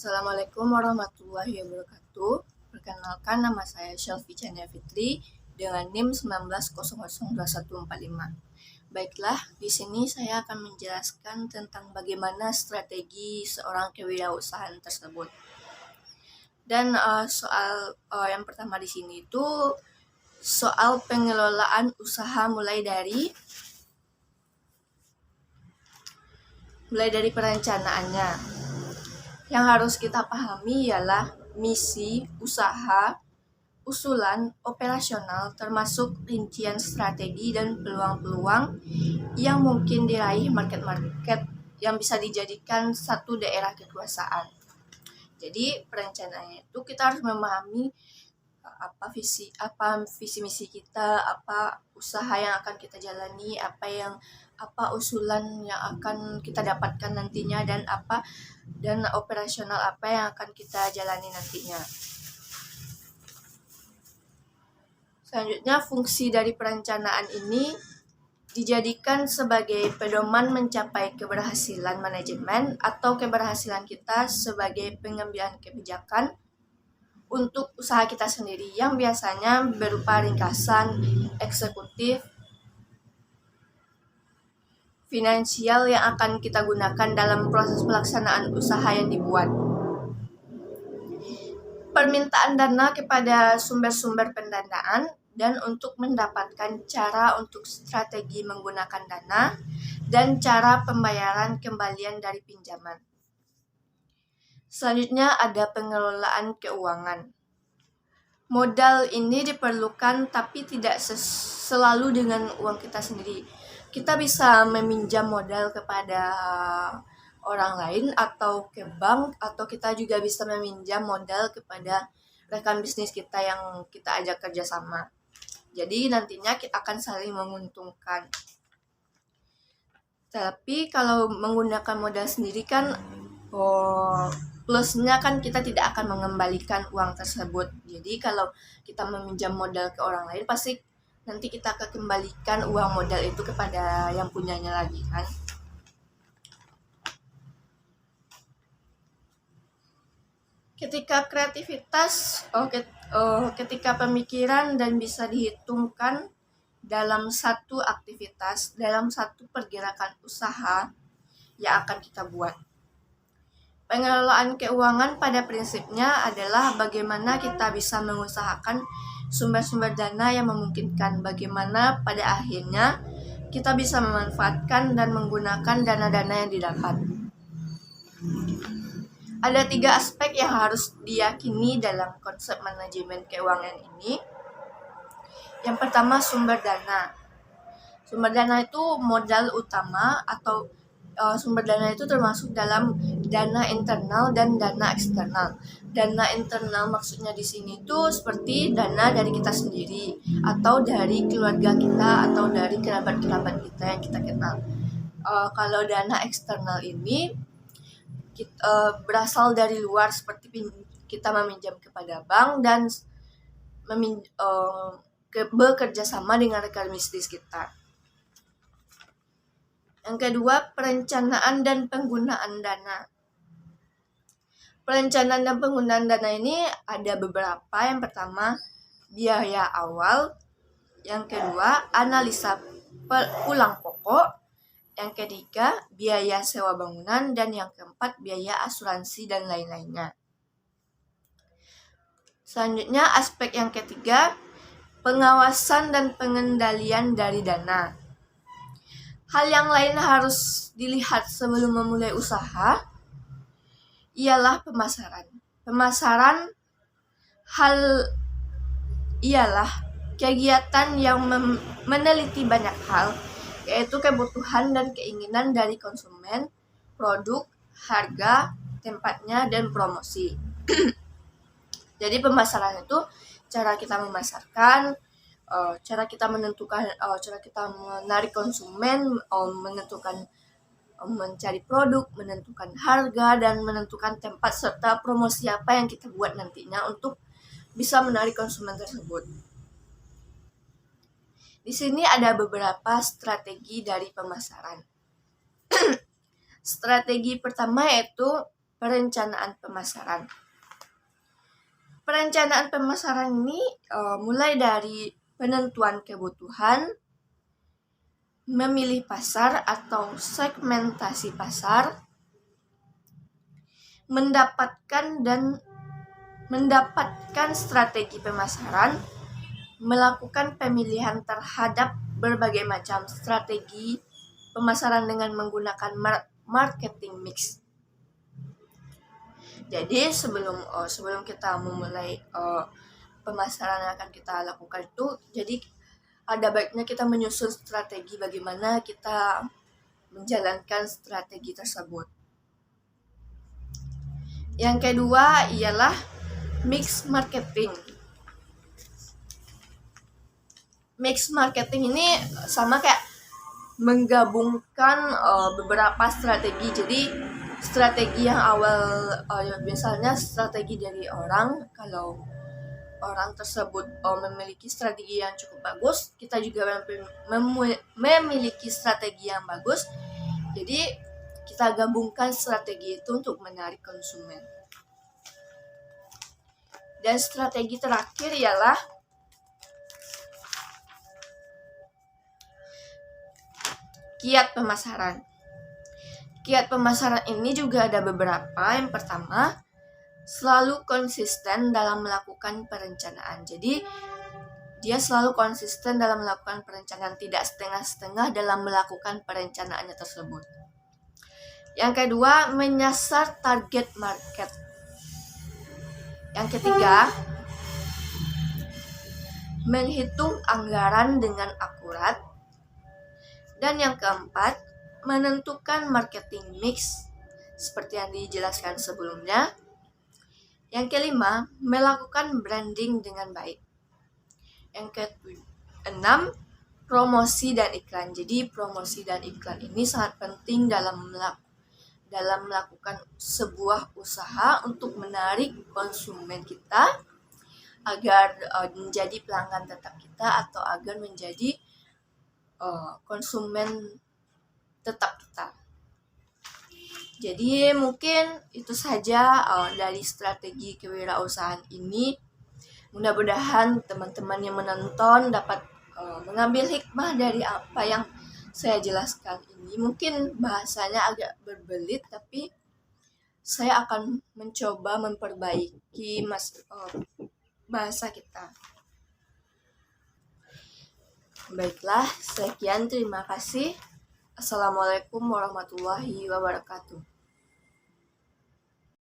Assalamualaikum warahmatullahi wabarakatuh. Perkenalkan, nama saya Shelfie Chania Fitri dengan NIM 19002145. Baiklah, di sini saya akan menjelaskan tentang bagaimana strategi seorang kewirausahaan tersebut. Dan soal yang pertama di sini itu soal pengelolaan usaha mulai dari perencanaannya. Yang harus kita pahami ialah misi, usaha, usulan, operasional, termasuk rincian strategi dan peluang-peluang yang mungkin diraih market-market yang bisa dijadikan satu daerah kekuasaan. Jadi perencanaannya itu kita harus memahami apa visi misi kita, apa usaha yang akan kita jalani, apa usulan yang akan kita dapatkan nantinya, dan operasional apa yang akan kita jalani nantinya. Selanjutnya, fungsi dari perencanaan ini dijadikan sebagai pedoman mencapai keberhasilan manajemen atau keberhasilan kita sebagai pengambilan kebijakan untuk usaha kita sendiri, yang biasanya berupa ringkasan eksekutif finansial yang akan kita gunakan dalam proses pelaksanaan usaha yang dibuat. Permintaan dana kepada sumber-sumber pendanaan dan untuk mendapatkan cara untuk strategi menggunakan dana dan cara pembayaran kembalian dari pinjaman. Selanjutnya ada pengelolaan keuangan. Modal ini diperlukan tapi tidak selalu dengan uang kita sendiri. Kita bisa meminjam modal kepada orang lain atau ke bank, atau kita juga bisa meminjam modal kepada rekan bisnis kita yang kita ajak kerjasama. Jadi nantinya kita akan saling menguntungkan. Tapi kalau menggunakan modal sendiri kan plusnya kan kita tidak akan mengembalikan uang tersebut. Jadi kalau kita meminjam modal ke orang lain, pasti nanti kita akan kembalikan uang modal itu kepada yang punyanya lagi kan. Ketika kreativitas, ketika pemikiran dan bisa dihitungkan dalam satu aktivitas, dalam satu pergerakan usaha yang akan kita buat. Pengelolaan keuangan pada prinsipnya adalah bagaimana kita bisa mengusahakan sumber-sumber dana yang memungkinkan, bagaimana pada akhirnya kita bisa memanfaatkan dan menggunakan dana-dana yang didapat. Ada 3 aspek yang harus diyakini dalam konsep manajemen keuangan ini. Yang pertama, sumber dana. Sumber dana itu modal utama, atau sumber dana itu termasuk dalam dana internal dan dana eksternal. Dana internal maksudnya di sini itu seperti dana dari kita sendiri, atau dari keluarga kita, atau dari kerabat-kerabat kita yang kita kenal. Kalau dana eksternal ini berasal dari luar, seperti kita meminjam kepada bank dan bekerja sama dengan rekan bisnis kita. Yang kedua, perencanaan dan penggunaan dana. Perencanaan dan penggunaan dana ini ada beberapa. Yang pertama, biaya awal. Yang kedua, analisa pulang pokok. Yang ketiga, biaya sewa bangunan. Dan yang keempat, biaya asuransi dan lain-lainnya. Selanjutnya, aspek yang ketiga, pengawasan dan pengendalian dari dana. Hal yang lain harus dilihat sebelum memulai usaha ialah pemasaran. Pemasaran ialah kegiatan yang meneliti banyak hal, yaitu kebutuhan dan keinginan dari konsumen, produk, harga, tempatnya, dan promosi. Jadi pemasaran itu cara kita memasarkan, cara kita menentukan, cara kita menarik konsumen, mencari produk, menentukan harga, dan menentukan tempat serta promosi apa yang kita buat nantinya untuk bisa menarik konsumen tersebut. Di sini ada beberapa strategi dari pemasaran. Strategi pertama yaitu perencanaan pemasaran. Perencanaan pemasaran ini mulai dari penentuan kebutuhan, memilih pasar atau segmentasi pasar, mendapatkan strategi pemasaran, melakukan pemilihan terhadap berbagai macam strategi pemasaran dengan menggunakan marketing mix. Jadi sebelum kita memulai pemasaran yang akan kita lakukan itu, jadi ada baiknya kita menyusun strategi bagaimana kita menjalankan strategi tersebut. Yang kedua ialah mix marketing. Mix marketing ini sama kayak menggabungkan beberapa strategi. Jadi strategi yang awal misalnya strategi dari orang, kalau orang tersebut memiliki strategi yang cukup bagus, kita juga memiliki strategi yang bagus. Jadi kita gabungkan strategi itu untuk menarik konsumen. Dan strategi terakhir ialah kiat pemasaran. Kiat pemasaran ini juga ada beberapa. Yang pertama, selalu konsisten dalam melakukan perencanaan. Jadi dia selalu konsisten dalam melakukan perencanaan, tidak setengah-setengah dalam melakukan perencanaannya tersebut. Yang kedua, menyasar target market. Yang ketiga, menghitung anggaran dengan akurat. Dan yang keempat, menentukan marketing mix seperti yang dijelaskan sebelumnya. Yang kelima, melakukan branding dengan baik. Yang keenam, promosi dan iklan. Jadi promosi dan iklan ini sangat penting dalam melakukan sebuah usaha untuk menarik konsumen kita agar menjadi pelanggan tetap kita atau agar menjadi konsumen tetap kita. Jadi mungkin itu saja dari strategi kewirausahaan ini. Mudah-mudahan teman-teman yang menonton dapat mengambil hikmah dari apa yang saya jelaskan ini. Mungkin bahasanya agak berbelit, tapi saya akan mencoba memperbaiki bahasa kita. Baiklah, sekian, terima kasih. Assalamualaikum warahmatullahi wabarakatuh.